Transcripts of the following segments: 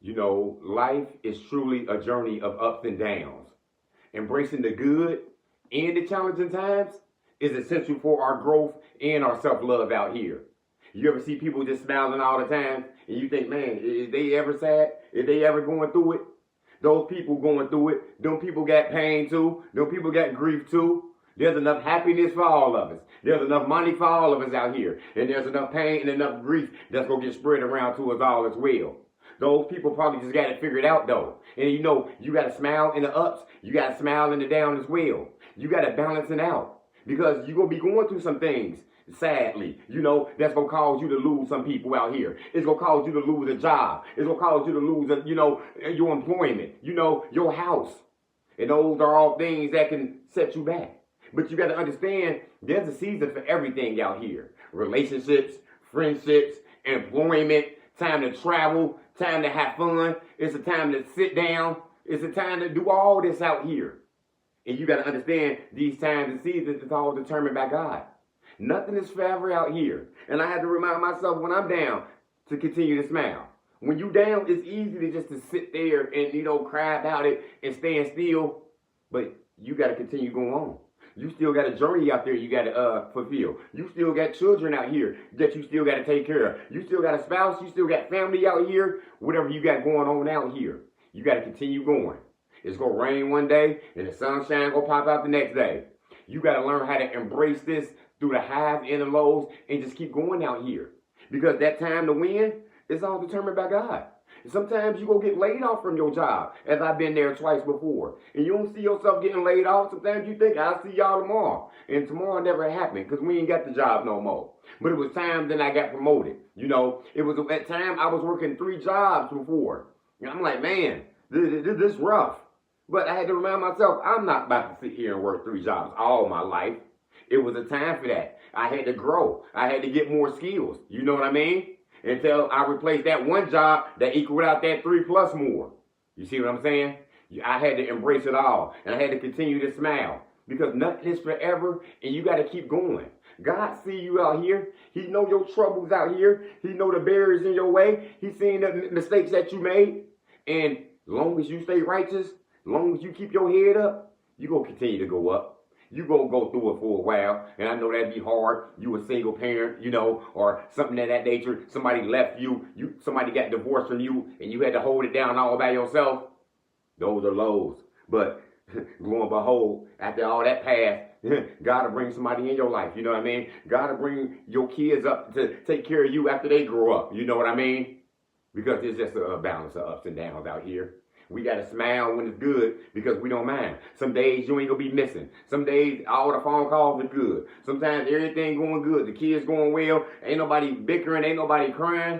You know, life is truly a journey of ups and downs. Embracing the good and the challenging times is essential for our growth and our self love out here. You ever see people just smiling all the time and you think, man, is they ever sad? Is they ever going through it? Those people going through it, them people got pain too, them people got grief too. There's enough happiness for all of us. There's enough money for all of us out here. And there's enough pain and enough grief that's going to get spread around to us all as well. Those people probably just got it figured out though. And you know, you got to smile in the ups, you got to smile in the down as well. You got to balance it out because you're going to be going through some things. Sadly, you know, that's going to cause you to lose some people out here. It's going to cause you to lose a job. It's going to cause you to lose, your employment, your house. And those are all things that can set you back. But you got to understand there's a season for everything out here. Relationships, friendships, employment, time to travel, time to have fun. It's a time to sit down. It's a time to do all this out here. And you got to understand these times and seasons is all determined by God. Nothing is forever out here. And I had to remind myself when I'm down to continue to smile. When you down, it's easy to just to sit there and, cry about it and stand still. But you got to continue going on. You still got a journey out there you got to fulfill. You still got children out here that you still got to take care of. You still got a spouse. You still got family out here. Whatever you got going on out here, you got to continue going. It's going to rain one day and the sunshine going to pop out the next day. You got to learn how to embrace this through the highs and the lows and just keep going out here. Because that time to win is all determined by God. Sometimes you go get laid off from your job, as I've been there twice before. And you don't see yourself getting laid off. Sometimes you think, I'll see y'all tomorrow. And tomorrow never happened because we ain't got the job no more. But it was time then I got promoted. It was at time I was working 3 jobs before. And I'm like, man, this rough. But I had to remind myself, I'm not about to sit here and work 3 jobs all my life. It was a time for that. I had to grow. I had to get more skills. You know what I mean? Until I replaced that one job that equaled out that 3 plus more. You see what I'm saying? I had to embrace it all. And I had to continue to smile. Because nothing is forever and you got to keep going. God see you out here. He know your troubles out here. He know the barriers in your way. He's seeing the mistakes that you made. And as long as you stay righteous, as long as you keep your head up, you're going to continue to go up. You gonna go through it for a while, and I know that'd be hard. You a single parent, or something of that nature. Somebody left you, somebody got divorced from you, and you had to hold it down all by yourself. Those are lows. But lo and behold, after all that passed, God will bring somebody in your life. You know what I mean? God will bring your kids up to take care of you after they grow up. You know what I mean? Because it's just a balance of ups and downs out here. We got to smile when it's good because we don't mind. Some days you ain't going to be missing. Some days all the phone calls are good. Sometimes everything going good. The kids going well. Ain't nobody bickering. Ain't nobody crying.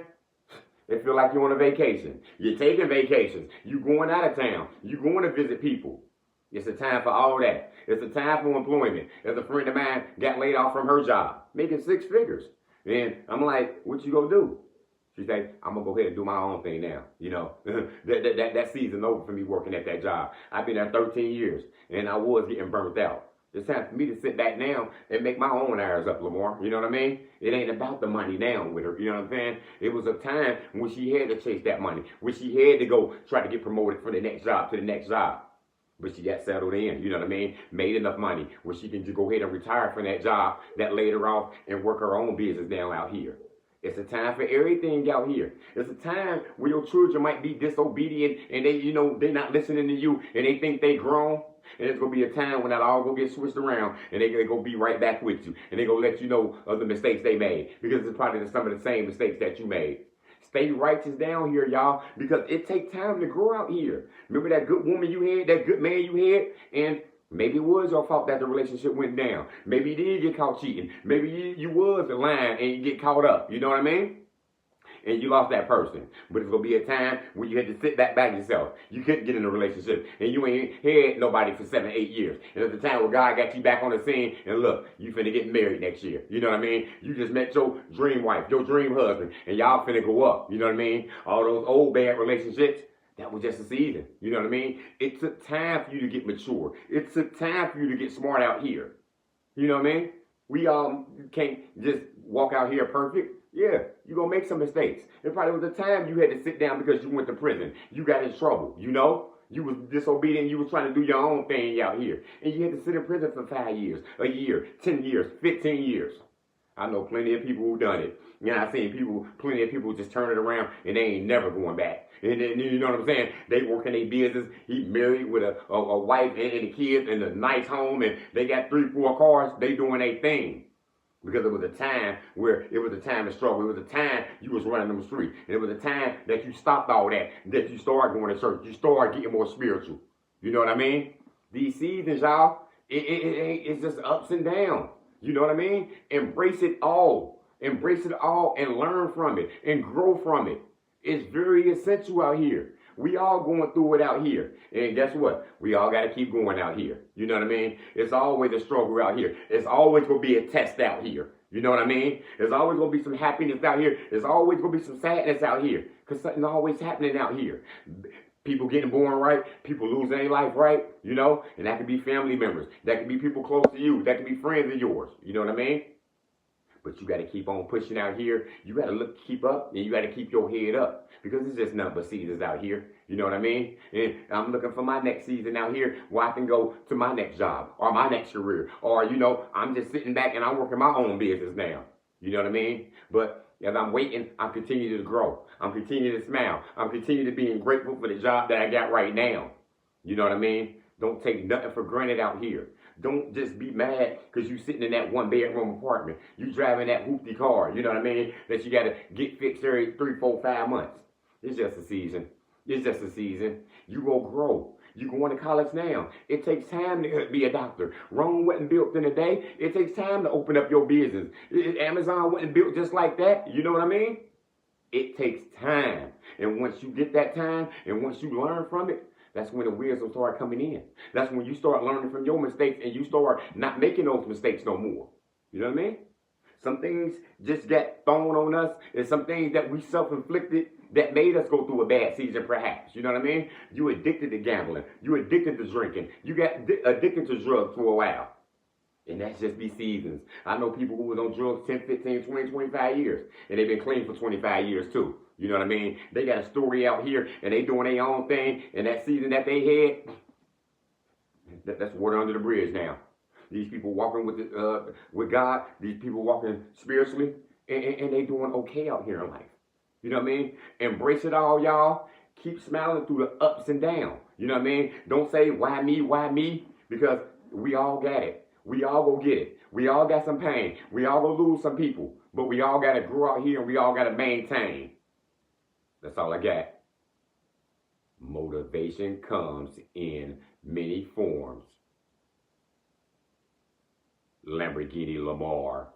It feel like you're on a vacation. You're taking vacations. You going out of town. You going to visit people. It's a time for all that. It's a time for employment. As a friend of mine got laid off from her job, making 6 figures. And I'm like, what you gonna do? She said, I'm going to go ahead and do my own thing now. That season over for me working at that job. I've been there 13 years, and I was getting burnt out. It's time for me to sit back now and make my own hours up, Lamar. You know what I mean? It ain't about the money now with her. You know what I'm saying? It was a time when she had to chase that money, when she had to go try to get promoted from the next job to the next job. But she got settled in, you know what I mean? Made enough money where she can just go ahead and retire from that job that laid her off and work her own business now out here. It's a time for everything out here. It's a time where your children might be disobedient and they're not listening to you and they think they grown. And it's going to be a time when that all going to get switched around and they're going to be right back with you. And they're going to let you know of the mistakes they made because it's probably some of the same mistakes that you made. Stay righteous down here, y'all, because it takes time to grow out here. Remember that good woman you had, that good man you had, and maybe it was your fault that the relationship went down. Maybe you did get caught cheating. Maybe you was lying and you get caught up. You know what I mean? And you lost that person. But it's going to be a time when you had to sit back by yourself. You couldn't get in a relationship. And you ain't had nobody for 7, 8 years. And it's the time where God got you back on the scene. And look, you finna get married next year. You know what I mean? You just met your dream wife, your dream husband. And y'all finna go up. You know what I mean? All those old bad relationships. That was just a season. You know what I mean? It took time for you to get mature. It took time for you to get smart out here. You know what I mean? We all can't just walk out here perfect. Yeah, you're gonna make some mistakes. It probably was a time you had to sit down because you went to prison. You got in trouble, you know? You was disobedient, you was trying to do your own thing out here. And you had to sit in prison for 5 years, a year, 10 years, 15 years. I know plenty of people who done it. You know, I've seen plenty of people just turn it around and they ain't never going back. And then, you know what I'm saying? They working their business. He married with a wife and the kids and a nice home and they got 3, 4 cars. They doing their thing. Because it was a time where it was a time of struggle. It was a time you was running them street. And it was a time that you stopped all that you started going to church. You started getting more spiritual. You know what I mean? These seasons, y'all, it's just ups and downs. You know what I mean? Embrace it all. Embrace it all and learn from it and grow from it. It's very essential out here. We all going through it out here. And guess what? We all got to keep going out here. You know what I mean? It's always a struggle out here. It's always going to be a test out here. You know what I mean? There's always going to be some happiness out here. There's always going to be some sadness out here. Because something's always happening out here. People getting born right. People losing their life right. You know? And that could be family members. That could be people close to you. That could be friends of yours. You know what I mean? But you got to keep on pushing out here. You got to keep up, and you got to keep your head up because it's just nothing but seasons out here. You know what I mean? And I'm looking for my next season out here where I can go to my next job or my next career. Or, you know, I'm just sitting back and I'm working my own business now. You know what I mean? But as I'm waiting, I'm continuing to grow. I'm continuing to smile. I'm continuing to be grateful for the job that I got right now. You know what I mean? Don't take nothing for granted out here. Don't just be mad because you sitting in that 1-bedroom apartment. You driving that hoopty car, you know what I mean? That you got to get fixed every 3, 4, 5 months. It's just a season. It's just a season. You will grow. You going to college now. It takes time to be a doctor. Rome wasn't built in a day. It takes time to open up your business. Amazon wasn't built just like that. You know what I mean? It takes time. And once you get that time and once you learn from it, that's when the wisdom start coming in. That's when you start learning from your mistakes and you start not making those mistakes no more. You know what I mean? Some things just got thrown on us and some things that we self-inflicted that made us go through a bad season perhaps. You know what I mean? You addicted to gambling. You addicted to drinking. You got addicted to drugs for a while. And that's just these seasons. I know people who was on drugs 10, 15, 20, 25 years. And they've been clean for 25 years too. You know what I mean? They got a story out here and they doing their own thing. And that season that they had, that's water under the bridge now. These people walking with God. These people walking spiritually. And they doing okay out here in life. You know what I mean? Embrace it all, y'all. Keep smiling through the ups and downs. You know what I mean? Don't say, why me, why me? Because we all got it. We all go get it. We all got some pain. We all go lose some people. But we all got to grow out here and we all got to maintain. That's all I got. Motivation comes in many forms. Lamborghini Lamar.